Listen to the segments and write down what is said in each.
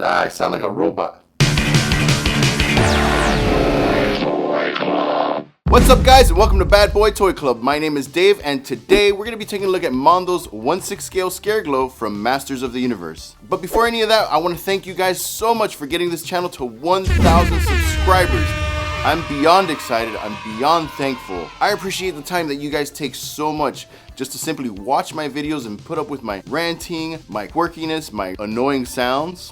I sound like a robot. What's up, guys, and welcome to Bad Boy Toy Club. My name is Dave, and today we're going to be taking a look at Mondo's 1/6 scale Scareglow from Masters of the Universe. But before any of that, I want to thank you guys so much for getting this channel to 1,000 subscribers. I'm beyond excited, I'm beyond thankful. I appreciate the time that you guys take so much just to simply watch my videos and put up with my ranting, my quirkiness, my annoying sounds.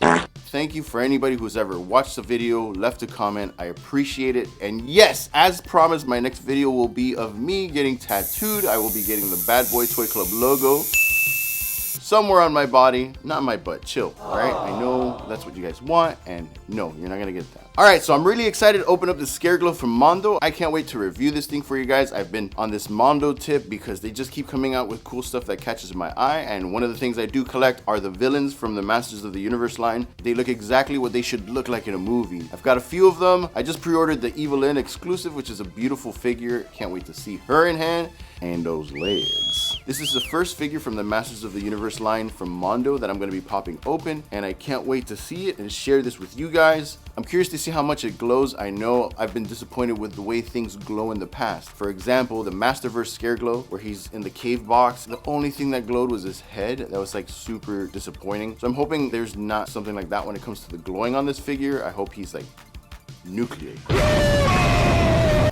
Thank you for anybody who's ever watched the video, left a comment. I appreciate it. And yes, as promised, my next video will be of me getting tattooed. I will be getting the Bad Boy Toy Club logo somewhere on my body, not my butt. Chill, all right? I know that's what you guys want, and no, you're not gonna get that. All right, so I'm really excited to open up this Scareglow from Mondo. I can't wait to review this thing for you guys. I've been on this Mondo tip because they just keep coming out with cool stuff that catches my eye, and one of the things I do collect are the villains from the Masters of the Universe line. They look exactly what they should look like in a movie. I've got a few of them. I just pre-ordered the Evelyn exclusive, which is a beautiful figure. Can't wait to see her in hand, and those legs. This is the first figure from the Masters of the Universe line from Mondo that I'm going to be popping open, and I can't wait to see it and share this with you guys. I'm curious to see how much it glows. I know I've been disappointed with the way things glow in the past. For example, the Masterverse Scareglow, where he's in the cave box, the only thing that glowed was his head. That was like super disappointing. So I'm hoping there's not something like that when it comes to the glowing on this figure. I hope he's like nuclear.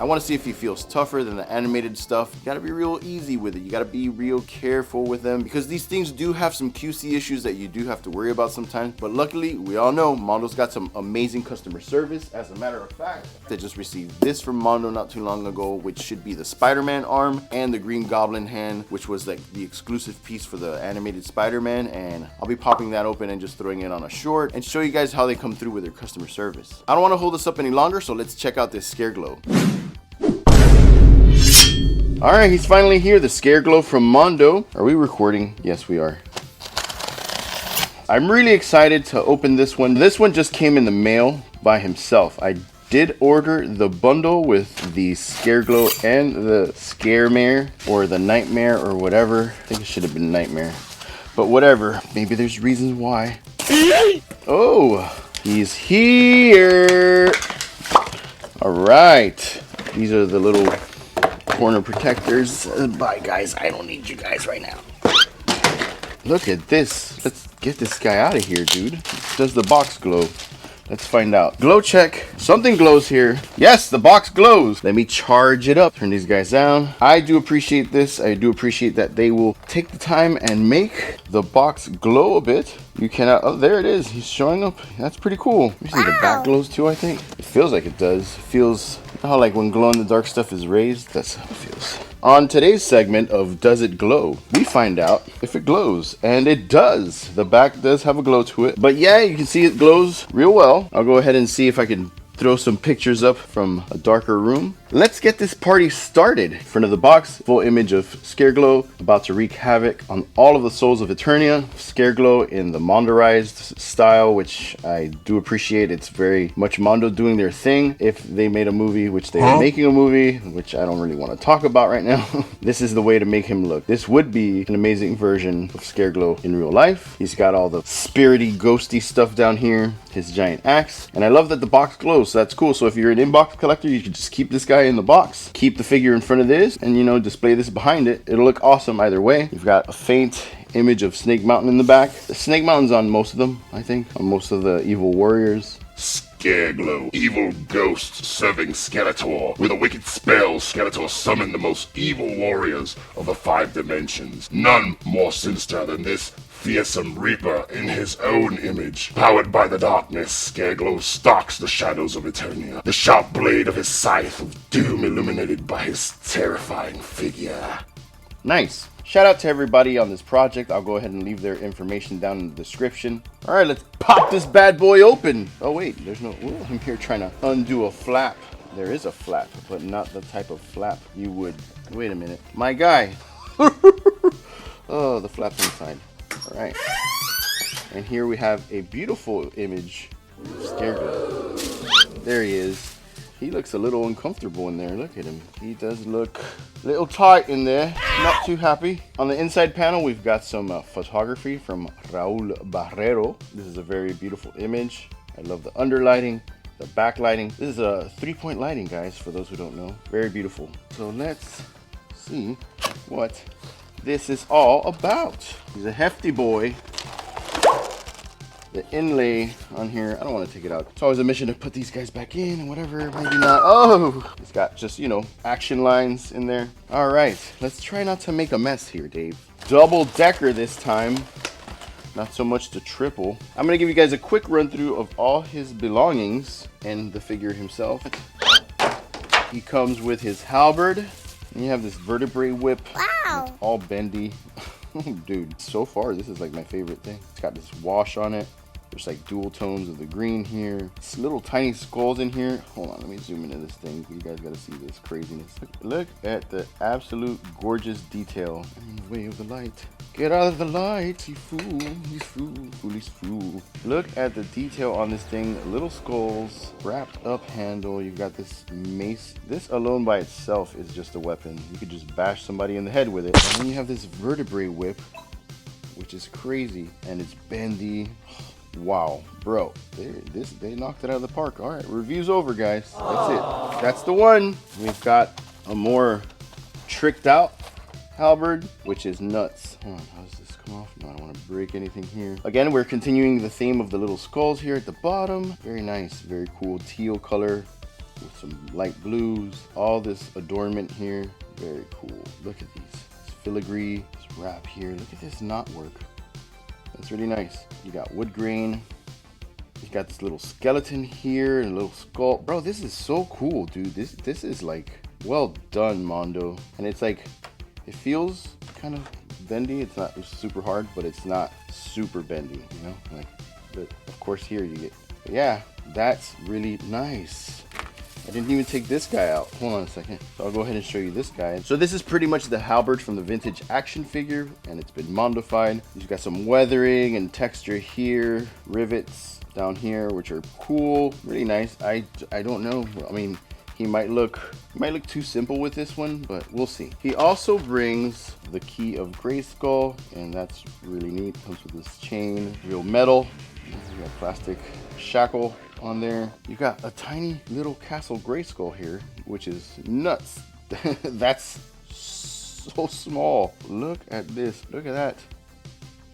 I want to see if he feels tougher than the animated stuff. You gotta be real easy with it. You gotta be real careful with them because these things do have some QC issues that you do have to worry about sometimes. But luckily, we all know Mondo's got some amazing customer service. As a matter of fact, I just received this from Mondo not too long ago, which should be the Spider-Man arm and the Green Goblin hand, which was like the exclusive piece for the animated Spider-Man. And I'll be popping that open and just throwing it on a short and show you guys how they come through with their customer service. I don't want to hold this up any longer, so let's check out this Scareglow. All right, he's finally here, the Scareglow from Mondo. Are we recording? Yes, we are. I'm really excited to open this one. This one just came in the mail by himself. I did order the bundle with the Scareglow and the Scaremare or the Nightmare or whatever. I think it should have been Nightmare, but whatever. Maybe there's reasons why. Oh, he's here. All right, these are the little corner protectors. Bye, guys. I don't need you guys right now. Look at this. Let's get this guy out of here, dude. Does the box glow? Let's find out. Glow check. Something glows here. Yes, the box glows. Let me charge it up. Turn these guys down. I do appreciate this. I do appreciate that they will take the time and make the box glow a bit. You cannot. Oh, there it is. He's showing up. That's pretty cool. You see the back glows too, I think. It feels like it does. It feels, you know how like when glow in the dark stuff is raised? That's how it feels. On today's segment of Does It Glow, we find out if it glows, and it does. The back does have a glow to it, but yeah, you can see it glows real well. I'll go ahead and see if I can throw some pictures up from a darker room. Let's get this party started. In front of the box, full image of Scareglow about to wreak havoc on all of the souls of Eternia. Scareglow in the Mondorized style, which I do appreciate. It's very much Mondo doing their thing. If they made a movie, which they are making a movie, which I don't really want to talk about right now, this is the way to make him look. This would be an amazing version of Scareglow in real life. He's got all the spirity, ghosty stuff down here, his giant axe, and I love that the box glows, so that's cool. So if you're an inbox collector, you can just keep this guy in the box, keep the figure in front of this, and you know, display this behind it. It'll look awesome either way. You've got a faint image of Snake Mountain in the back. The Snake Mountain's on most of them, I think, on most of the evil warriors. Scareglow, evil ghost serving Skeletor. With a wicked spell, Skeletor summoned the most evil warriors of the 5 dimensions. None more sinister than this fearsome reaper in his own image. Powered by the darkness, Scareglow stalks the shadows of Eternia. The sharp blade of his scythe of doom illuminated by his terrifying figure. Nice. Shout out to everybody on this project. I'll go ahead and leave their information down in the description. All right, let's pop this bad boy open. Oh wait, there's no, ooh, I'm here trying to undo a flap. There is a flap, but not the type of flap you would, wait a minute. My guy. Oh, the flap's inside. All right. And here we have a beautiful image of Scareglow. There he is. He looks a little uncomfortable in there. Look at him. He does look a little tight in there. Not too happy. On the inside panel, we've got some photography from Raul Barrero. This is a very beautiful image. I love the underlighting, the backlighting. This is a 3-point lighting, guys, for those who don't know. Very beautiful. So let's see what this is all about. He's a hefty boy. The inlay on here, I don't want to take it out. It's always a mission to put these guys back in and whatever, maybe not. Oh, it's got just, you know, action lines in there. All right, let's try not to make a mess here, Dave. Double decker this time, not so much the triple. I'm gonna give you guys a quick run through of all his belongings and the figure himself. He comes with his halberd, and you have this vertebrae whip. Wow. It's all bendy. Dude, so far this is like my favorite thing. It's got this wash on it. There's like dual tones of the green here. It's little tiny skulls in here. Hold on, let me zoom into this thing. You guys gotta see this craziness. Look at the absolute gorgeous detail. In the way of the light. Get out of the light, you fool. He's fool. Foolish fool. Look at the detail on this thing. Little skulls, wrapped up handle. You've got this mace. This alone by itself is just a weapon. You could just bash somebody in the head with it. And then you have this vertebrae whip, which is crazy. And it's bendy. Wow, bro, they knocked it out of the park. All right, review's over, guys. That's it. That's the one. We've got a more tricked out halberd, which is nuts. Hold on, how does this come off? No, I don't want to break anything here. Again, we're continuing the theme of the little skulls here at the bottom. Very nice, very cool teal color with some light blues. All this adornment here, very cool. Look at these. This filigree, this wrap here. Look at this knot work. That's really nice. You got wood grain. You got this little skeleton here and a little skull. Bro, this is so cool, dude. This is like well done, Mondo. And it's like, it feels kind of bendy. It's not super hard, but it's not super bendy, you know? Like, but of course here you get, but yeah, that's really nice. I didn't even take this guy out. Hold on a second. So I'll go ahead and show you this guy. So this is pretty much the halberd from the vintage action figure, and it's been Mondofied. You've got some weathering and texture here, rivets down here, which are cool, really nice. I don't know. I mean, he might look too simple with this one, but we'll see. He also brings the key of Grayskull, and that's really neat. Comes with this chain, real metal. You got plastic shackle on there. You got a tiny little castle Grayskull here, which is nuts. That's so small. Look at this. Look at that.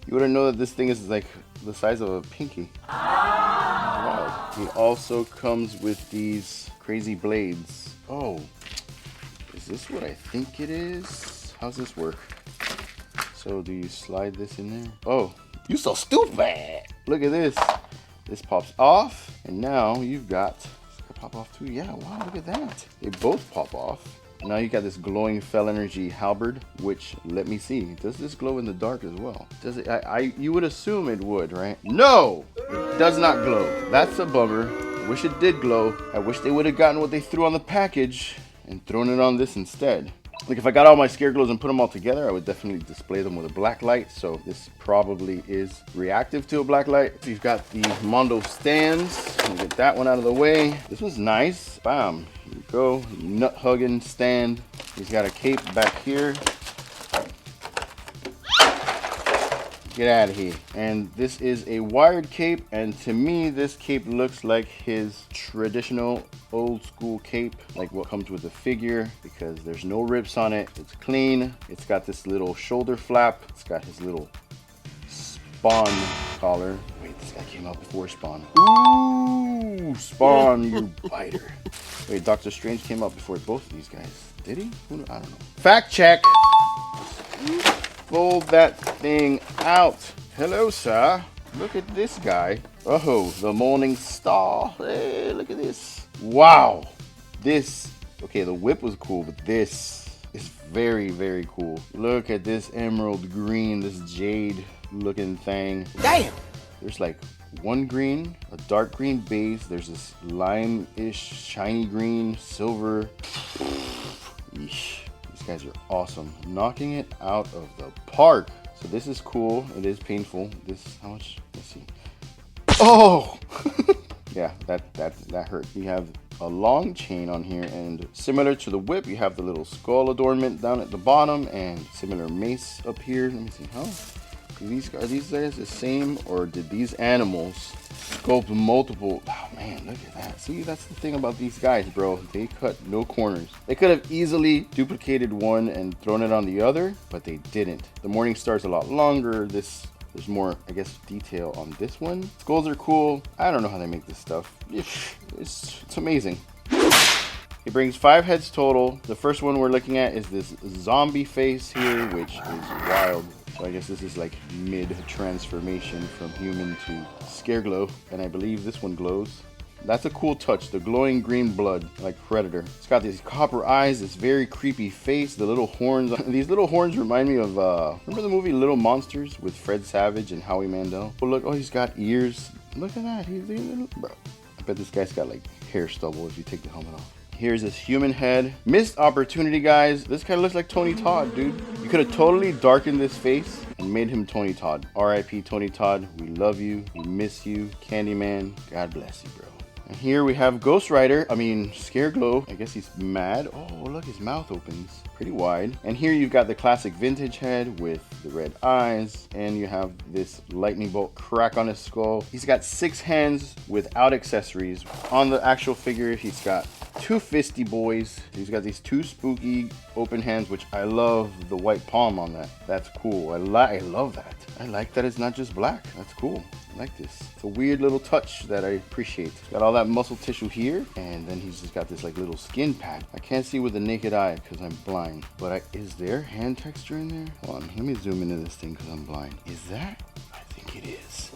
You wouldn't know that this thing is like the size of a pinky. Wow. He also comes with these crazy blades. Oh, is this what I think it is? How's this work? So do you slide this in there? Oh, you so stupid. Look at this. This pops off, and now you've got, this could pop off too. Yeah, wow, look at that. They both pop off. Now you got this glowing fell energy halberd, which, let me see, does this glow in the dark as well? Does it? You would assume it would, right? No, it does not glow. That's a bummer. I wish it did glow. I wish they would have gotten what they threw on the package and thrown it on this instead. Like, if I got all my Scareglows and put them all together, I would definitely display them with a black light. So this probably is reactive to a black light. So you've got the Mondo stands. Let me get that one out of the way. This was nice. Bam. Here you go. Nut hugging stand. He's got a cape back here. Get out of here. And this is a wired cape, and to me this cape looks like his traditional old school cape, like what comes with the figure, because there's no rips on it. It's clean. It's got this little shoulder flap. It's got his little Spawn collar. Wait, this guy came out before Spawn. Ooh, Spawn, you biter. Wait, Doctor Strange came out before both of these guys. Did he? I don't know. Fact check. Fold that thing out. Hello, sir. Look at this guy. Oh, the morning star. Hey, look at this. Wow. This, okay, the whip was cool, but this is very, very cool. Look at this emerald green, this jade looking thing. Damn. There's like one green, a dark green base. There's this lime-ish, shiny green, silver. Yeesh. Guys are awesome, knocking it out of the park. So this is cool. It is painful. This, how much? Let's see. Oh, yeah, that hurt. You have a long chain on here, and similar to the whip, you have the little skull adornment down at the bottom and similar mace up here. Let me see. How are these guys the same, or did these animals sculpt multiple? Oh man, look at that. See, that's the thing about these guys, bro. They cut no corners. They could have easily duplicated one and thrown it on the other, but they didn't. The Morning Star's a lot longer. There's more, I guess, detail on this one. Skulls are cool. I don't know how they make this stuff. It's amazing. It brings 5 heads total. The first one we're looking at is this zombie face here, which is wild. So I guess this is like mid-transformation from human to Scareglow. And I believe this one glows. That's a cool touch, the glowing green blood, like Predator. It's got these copper eyes, this very creepy face, the little horns. These little horns remind me of, remember the movie Little Monsters with Fred Savage and Howie Mandel? Oh look, oh, he's got ears. Look at that, bro. I bet this guy's got like hair stubble if you take the helmet off. Here's this human head. Missed opportunity, guys. This kind of looks like Tony Todd, dude. You could have totally darkened this face and made him Tony Todd. R.I.P. Tony Todd. We love you. We miss you. Candyman. God bless you, bro. And here we have Ghost Rider. I mean, Scareglow. I guess he's mad. Oh, look, his mouth opens pretty wide. And here you've got the classic vintage head with the red eyes. And you have this lightning bolt crack on his skull. He's got 6 hands without accessories. On the actual figure, he's got 2 fisty boys. He's got these 2 spooky open hands, which I love the white palm on that. That's cool. I love that. I like that it's not just black. That's cool. I like this. It's a weird little touch that I appreciate. It's got all that muscle tissue here, and then he's just got this like little skin pad. I can't see with the naked eye because I'm blind, but is there hand texture in there? Hold on, let me zoom into this thing because I'm blind. Is that? I think it is.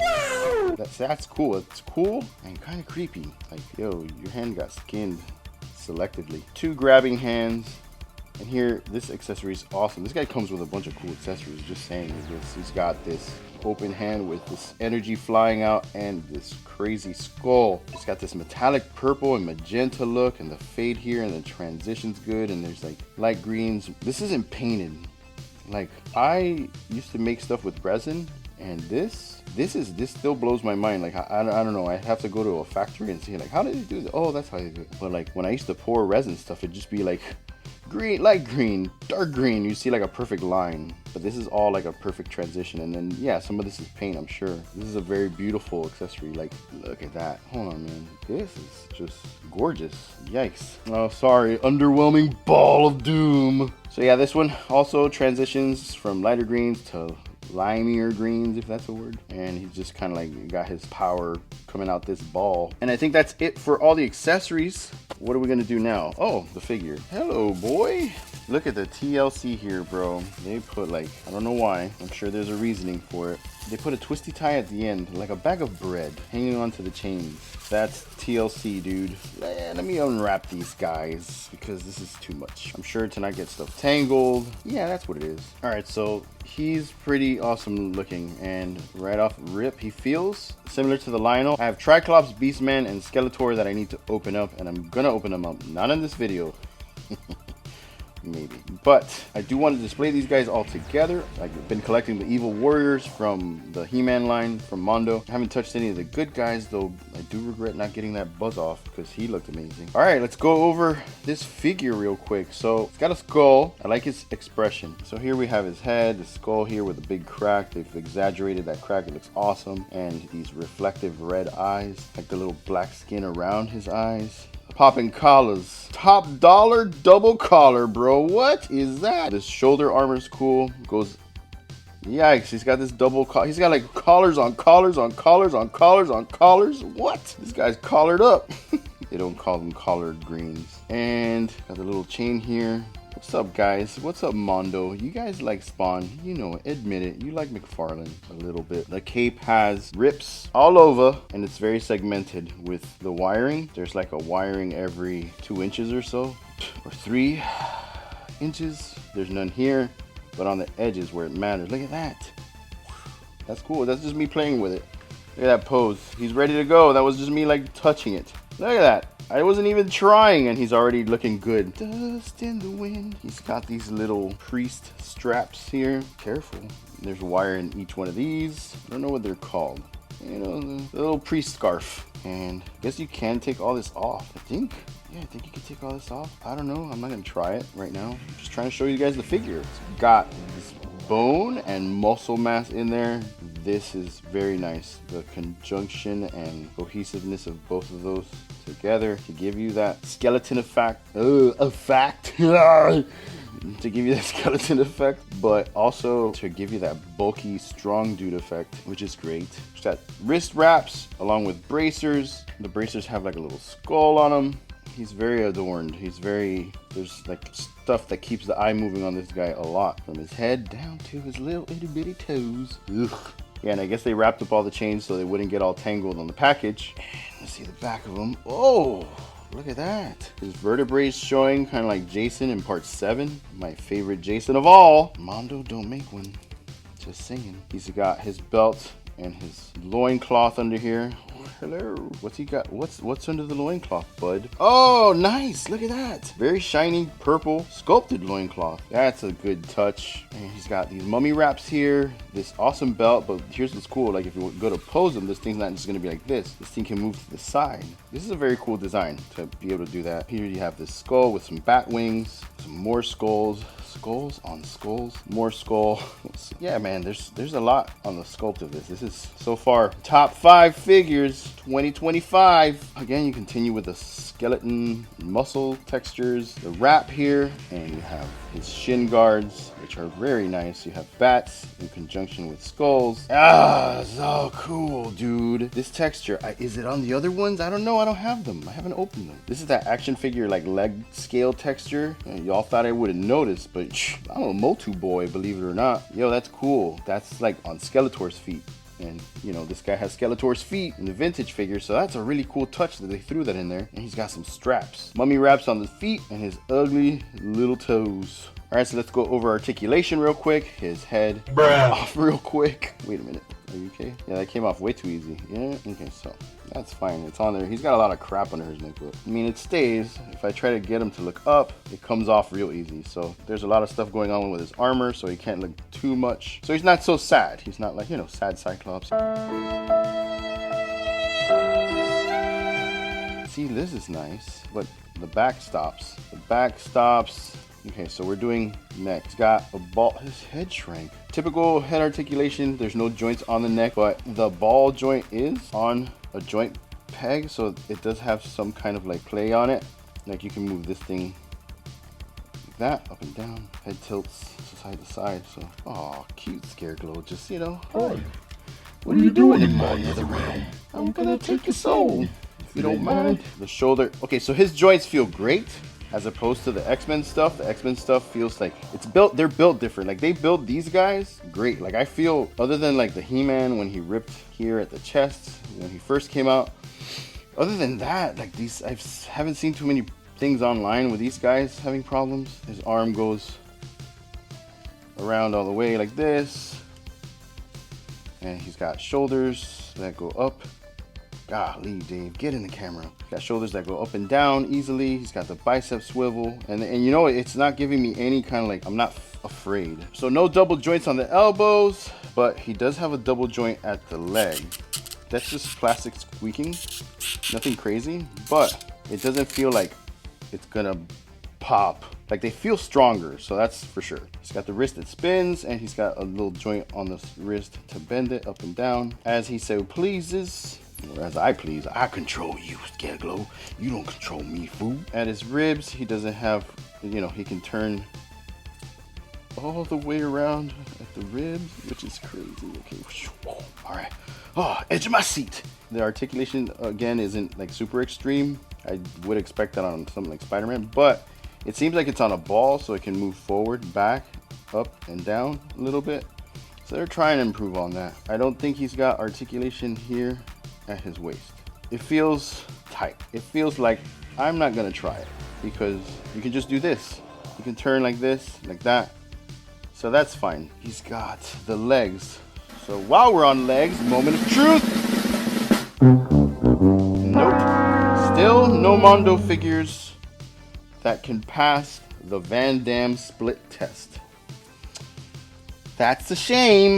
That's cool. It's cool and kind of creepy. Like, yo, your hand got skinned selectively. 2 grabbing hands. And here, this accessory is awesome. This guy comes with a bunch of cool accessories. Just saying, he's got this open hand with this energy flying out and this crazy skull. It's got this metallic purple and magenta look, and the fade here, and the transition's good, and there's like light greens. This isn't painted. Like, I used to make stuff with resin, and this still blows my mind. Like, I don't know. I have to go to a factory and see, like, how did they do that? Oh, that's how they do it. But like, when I used to pour resin stuff, it'd just be like green, light green, dark green. You see like a perfect line, but this is all like a perfect transition. And then yeah, some of this is paint, I'm sure. This is a very beautiful accessory. Like, look at that. Hold on, man. This is just gorgeous. Yikes. Oh, sorry. Underwhelming ball of doom. So yeah, this one also transitions from lighter greens to limier greens, if that's a word. And he's just kind of like got his power coming out this ball. And I think that's it for all the accessories. What are we gonna do now? Oh, the figure. Hello, boy. Look at the TLC here, bro. They put like, I don't know why. I'm sure there's a reasoning for it. They put a twisty tie at the end, like a bag of bread, hanging onto the chains. That's TLC, dude. Let me unwrap these guys because this is too much. I'm sure to not get stuff tangled. Yeah, that's what it is. All right, so he's pretty awesome looking, and right off rip, he feels similar to the Lionel. I have Triclops, Beastman, and Skeletor that I need to open up, and I'm gonna open them up. Not in this video. Maybe, but I do want to display these guys all together. I've been collecting the evil warriors from the He-Man line from Mondo. I haven't touched any of the good guys, though. I do regret not getting that buzz off because he looked amazing. All right, let's go over this figure real quick. So it's got a skull. I like his expression. So here we have his head, the skull here with a big crack. They've exaggerated that crack. It looks awesome. And these reflective red eyes, like the little black skin around his eyes. Popping collars. Top dollar double collar, bro. What is that? This shoulder armor's cool. Goes, yikes, he's got this double collar. He's got like collars on collars on collars on collars on collars. What? This guy's collared up. They don't call them collared greens. And got the little chain here. What's up, guys? What's up, Mondo? You guys like Spawn. You know it. Admit it. You like McFarlane a little bit. The cape has rips all over, and it's very segmented with the wiring. There's like a wiring every 2 inches or so, or 3 inches. There's none here, but on the edges where it matters. Look at that. That's cool. That's just me playing with it. Look at that pose. He's ready to go. That was just me like touching it. Look at that. I wasn't even trying, and he's already looking good. Dust in the wind. He's got these little priest straps here. Careful. There's wire in each one of these. I don't know what they're called. you know, the little priest scarf. And I guess you can take all this off, I think. Yeah, I think you can take all this off. I don't know. I'm not going to try it right now. I'm just trying to show you guys the figure. It's got this bone and muscle mass in there. This is very nice. The conjunction and cohesiveness of both of those together to give you that skeleton effect. To give you that skeleton effect, but also to give you that bulky, strong dude effect, which is great. It's got wrist wraps along with bracers. The bracers have like a little skull on them. He's very adorned. There's like stuff that keeps the eye moving on this guy a lot. From his head down to his little itty bitty toes. Ugh. Yeah, and I guess they wrapped up all the chains so they wouldn't get all tangled on the package. And let's see the back of him. Oh! Look at that. His vertebrae showing, kind of like Jason in part 7. My favorite Jason of all. Mondo don't make one. Just saying. He's got his belt and his loincloth under here. Hello. What's he got? What's under the loincloth, bud? Oh, nice. Look at that. Very shiny purple sculpted loincloth. That's a good touch. And he's got these mummy wraps here. This awesome belt, but here's what's cool. Like if you go to pose him, this thing's not just gonna be like this. This thing can move to the side. This is a very cool design to be able to do that. Here you have this skull with some bat wings, some more skulls. Skulls on skulls, more skull. Yeah, man, there's a lot on the sculpt of this. This is so far top 5 figures 2025. Again, you continue with the skeleton muscle textures, the wrap here, and you have his shin guards, which are very nice. You have bats in conjunction with skulls. Ah, so cool, dude. This texture, is it on the other ones? I don't know. I don't have them. I haven't opened them. This is that action figure like leg scale texture. Y'all thought I wouldn't notice, but I'm a Motu boy, believe it or not. Yo, that's cool. That's like on Skeletor's feet. And, you know, this guy has Skeletor's feet in the vintage figure, so that's a really cool touch that they threw that in there. And he's got some straps. Mummy wraps on the feet and his ugly little toes. All right, so let's go over articulation real quick. His head off real quick. Wait a minute. Are you okay? Yeah, that came off way too easy. Yeah? Okay, so that's fine. It's on there. He's got a lot of crap under his neck, but I mean, it stays. If I try to get him to look up, it comes off real easy. So there's a lot of stuff going on with his armor, so he can't look too much. So he's not so sad. He's not like, you know, sad Cyclops. See, this is nice, but the back stops. The back stops. Okay, so we're doing neck. He's got a ball. His head shrank. Typical head articulation. There's no joints on the neck, but the ball joint is on a joint peg, so it does have some kind of like play on it. Like you can move this thing like that, up and down. Head tilts side to side. So, oh, cute Scareglow. Just, you know, Hey, what are you doing in my nether realm? I'm gonna take your soul if you don't mind. The shoulder. Okay, so his joints feel great. As opposed to the X-Men stuff, the X-Men stuff feels like it's built, they're built different. Like they build these guys great. Like I feel, other than like the He-Man when he ripped here at the chest, when he first came out, other than that, like these, I haven't seen too many things online with these guys having problems. His arm goes around all the way like this. And he's got shoulders that go up. Golly, Dave, get in the camera. Got shoulders that go up and down easily. He's got the bicep swivel. And you know, it's not giving me any kind of like, I'm not afraid. So no double joints on the elbows, but he does have a double joint at the leg. That's just plastic squeaking. Nothing crazy, but it doesn't feel like it's gonna pop. Like they feel stronger, so that's for sure. He's got the wrist that spins, and he's got a little joint on the wrist to bend it up and down as he so pleases. Or as I please. I control you, Scareglow. You don't control me, fool. At his ribs, he doesn't have, you know, he can turn all the way around at the ribs, which is crazy. Okay, all right. Oh, edge of my seat. The articulation, again, isn't like super extreme. I would expect that on something like Spider-Man, but it seems like it's on a ball, so it can move forward, back, up, and down a little bit. So they're trying to improve on that. I don't think he's got articulation here at his waist. It feels tight. It feels like I'm not gonna try it because you can just do this. You can turn like this, like that. So that's fine. He's got the legs. So while we're on legs, moment of truth. Nope. Still no Mondo figures that can pass the Van Damme split test. That's a shame.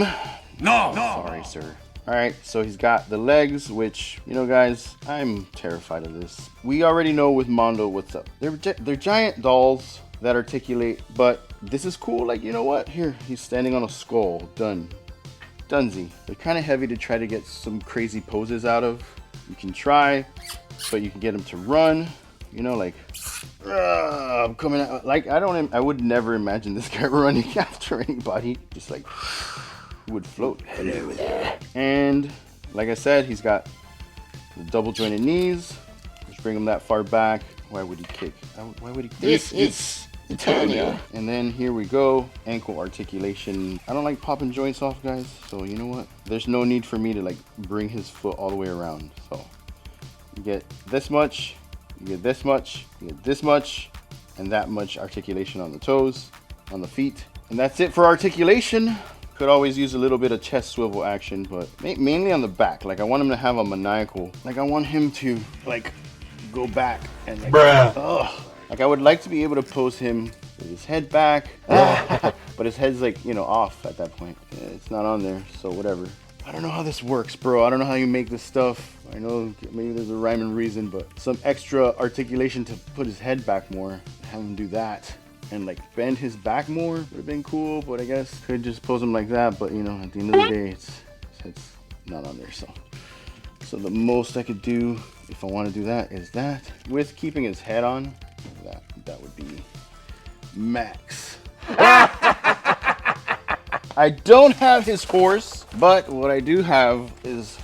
No! Sorry, sir. All right, so he's got the legs, which, you know, guys, I'm terrified of this. We already know with Mondo what's up. They're giant dolls that articulate, but this is cool. Like, you know what? Here, he's standing on a skull. Done. Dunsy. They're kind of heavy to try to get some crazy poses out of. You can try, but you can get him to run. You know, like, I'm coming out. Like, I would never imagine this guy running after anybody. Just like, would float. Hello there. And like I said, he's got the double jointed knees. Just bring him that far back. Why would he kick? Why would he? This is Italia. And then here we go, ankle articulation. I don't like popping joints off, guys. So you know what? There's no need for me to like bring his foot all the way around. So you get this much, you get this much, you get this much, and that much articulation on the toes, on the feet. And that's it for articulation. Could always use a little bit of chest swivel action, but mainly on the back. Like I want him to have a maniacal, like I want him to like go back and like, like I would like to be able to pose him with his head back, but his head's like, you know, off at that point. It's not on there, so whatever. I don't know how this works, bro. I don't know how you make this stuff. I know maybe there's a rhyme and reason, but some extra articulation to put his head back more, have him do that. And like bend his back more would have been cool, but I guess could just pose him like that. But you know, at the end of the day, his head's not on there. So the most I could do if I want to do that is that with keeping his head on. That would be max. I don't have his horse, but what I do have is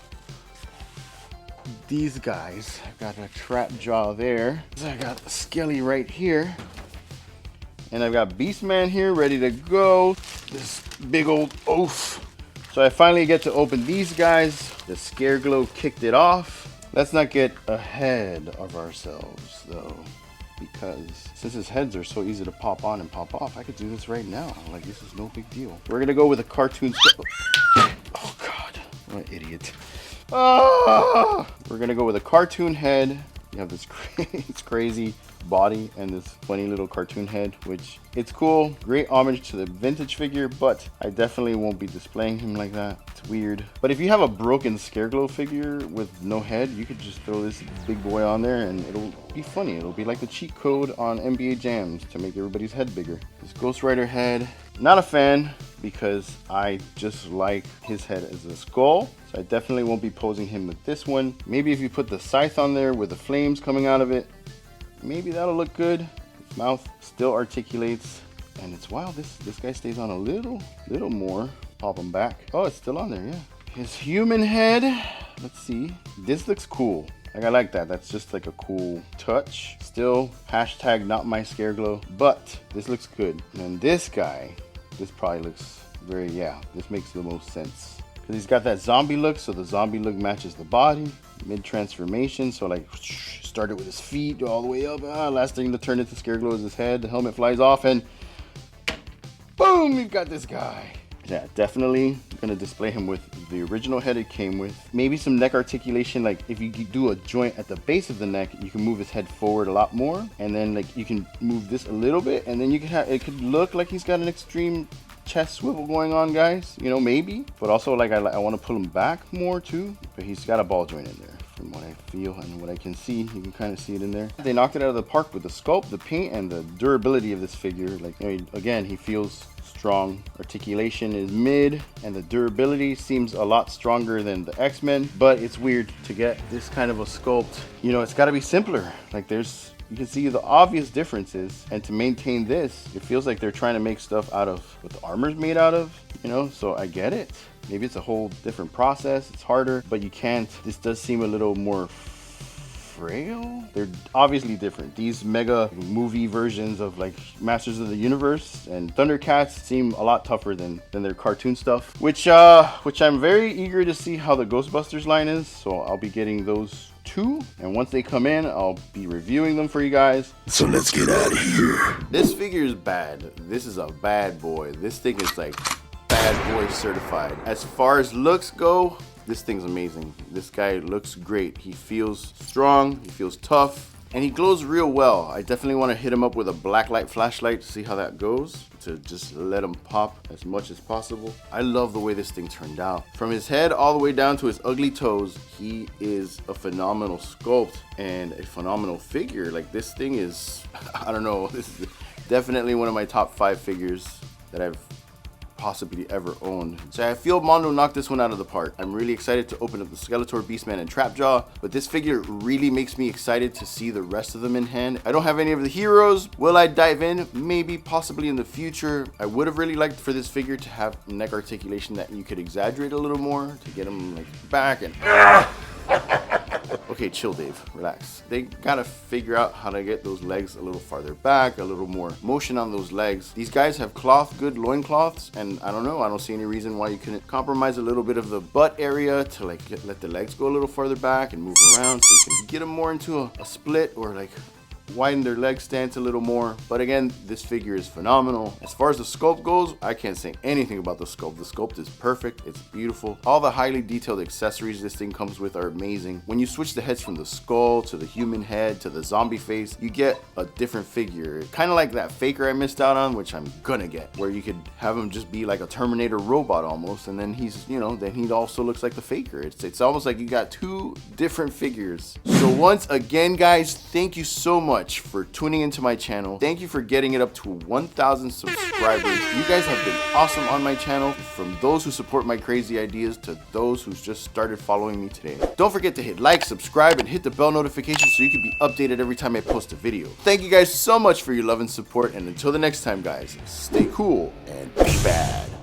these guys. I've got a trap jaw there. I got Skelly right here. And I've got Beastman here ready to go. This big old oaf. So I finally get to open these guys. The Scareglow kicked it off. Let's not get ahead of ourselves though, because since his heads are so easy to pop on and pop off, I could do this right now. Like, this is no big deal. We're gonna go with a cartoon. Oh God, what an idiot. We're gonna go with a cartoon head. You have this crazy body and this funny little cartoon head, which it's cool. Great homage to the vintage figure, but I definitely won't be displaying him like that. It's weird. But if you have a broken Scareglow figure with no head, you could just throw this big boy on there and it'll be funny. It'll be like the cheat code on NBA Jams to make everybody's head bigger. This Ghost Rider head, not a fan because I just like his head as a skull. So I definitely won't be posing him with this one. Maybe if you put the scythe on there with the flames coming out of it, maybe that'll look good. His mouth still articulates, and it's wild. This guy stays on a little more. Pop him back. Oh, it's still on there, yeah. His human head. Let's see. This looks cool. Like, I like that. That's just like a cool touch. Still, hashtag not my Scareglow, but this looks good. And this guy, this probably looks very, yeah, this makes the most sense. Because he's got that zombie look, so the zombie look matches the body. Mid-transformation, so like started with his feet, go all the way up. Last thing to turn into Scareglow is his head. The helmet flies off and boom, we've got this guy. Yeah, definitely gonna display him with the original head it came with. Maybe some neck articulation, like if you do a joint at the base of the neck, you can move his head forward a lot more, and then like you can move this a little bit, and then you can have, it could look like he's got an extreme chest swivel going on, guys, you know, maybe. But also, like, I want to pull him back more too, but he's got a ball joint in there from what I feel and what I can see. You can kind of see it in there. They knocked it out of the park with the sculpt, the paint, and the durability of this figure. Like, you know, again, he feels strong. Articulation is mid, and the durability seems a lot stronger than the X-Men, but it's weird to get this kind of a sculpt. You know, it's got to be simpler. Like, you can see the obvious differences, and to maintain this, it feels like they're trying to make stuff out of what the armor's made out of, you know, so I get it. Maybe it's a whole different process, it's harder, but you can't. This does seem a little more frail. They're obviously different. These mega movie versions of like Masters of the Universe and Thundercats seem a lot tougher than their cartoon stuff, which I'm very eager to see how the Ghostbusters line is, so I'll be getting those two, and once they come in, I'll be reviewing them for you guys. So let's get out of here. This figure is bad. This is a bad boy. This thing is like bad boy certified. As far as looks go, this thing's amazing. This guy looks great. He feels strong, he feels tough, And he glows real well. I definitely want to hit him up with a blacklight flashlight to see how that goes, to just let him pop as much as possible. I love the way this thing turned out. From his head all the way down to his ugly toes, he is a phenomenal sculpt and a phenomenal figure. Like, this thing is, I don't know, this is definitely one of my top 5 figures that I've possibly ever owned. So I feel Mondo knocked this one out of the park. I'm really excited to open up the Skeletor, Beastman, and Trapjaw, but this figure really makes me excited to see the rest of them in hand. I don't have any of the heroes. Will I dive in? Maybe, possibly in the future. I would have really liked for this figure to have neck articulation that you could exaggerate a little more to get him like back and okay, chill, Dave, relax. They gotta figure out how to get those legs a little farther back, a little more motion on those legs. These guys have good loincloths, and I don't know, I don't see any reason why you couldn't compromise a little bit of the butt area to like let the legs go a little farther back and move around so you can get them more into a split, or like widen their leg stance a little more. But again, this figure is phenomenal. As far as the sculpt goes, I can't say anything about the sculpt. The sculpt is perfect. It's beautiful. All the highly detailed accessories this thing comes with are amazing. When you switch the heads from the skull to the human head to the zombie face, you get a different figure. Kind of like that Faker I missed out on, which I'm gonna get, where you could have him just be like a Terminator robot almost, and then he's, you know, then he also looks like the Faker. It's almost like you got 2 different figures. So once again, guys, thank you so much for tuning into my channel. Thank you for getting it up to 1,000 subscribers. You guys have been awesome on my channel, from those who support my crazy ideas to those who just started following me today. Don't forget to hit like, subscribe, and hit the bell notification so you can be updated every time I post a video. Thank you guys so much for your love and support, and until the next time, guys, stay cool and be bad.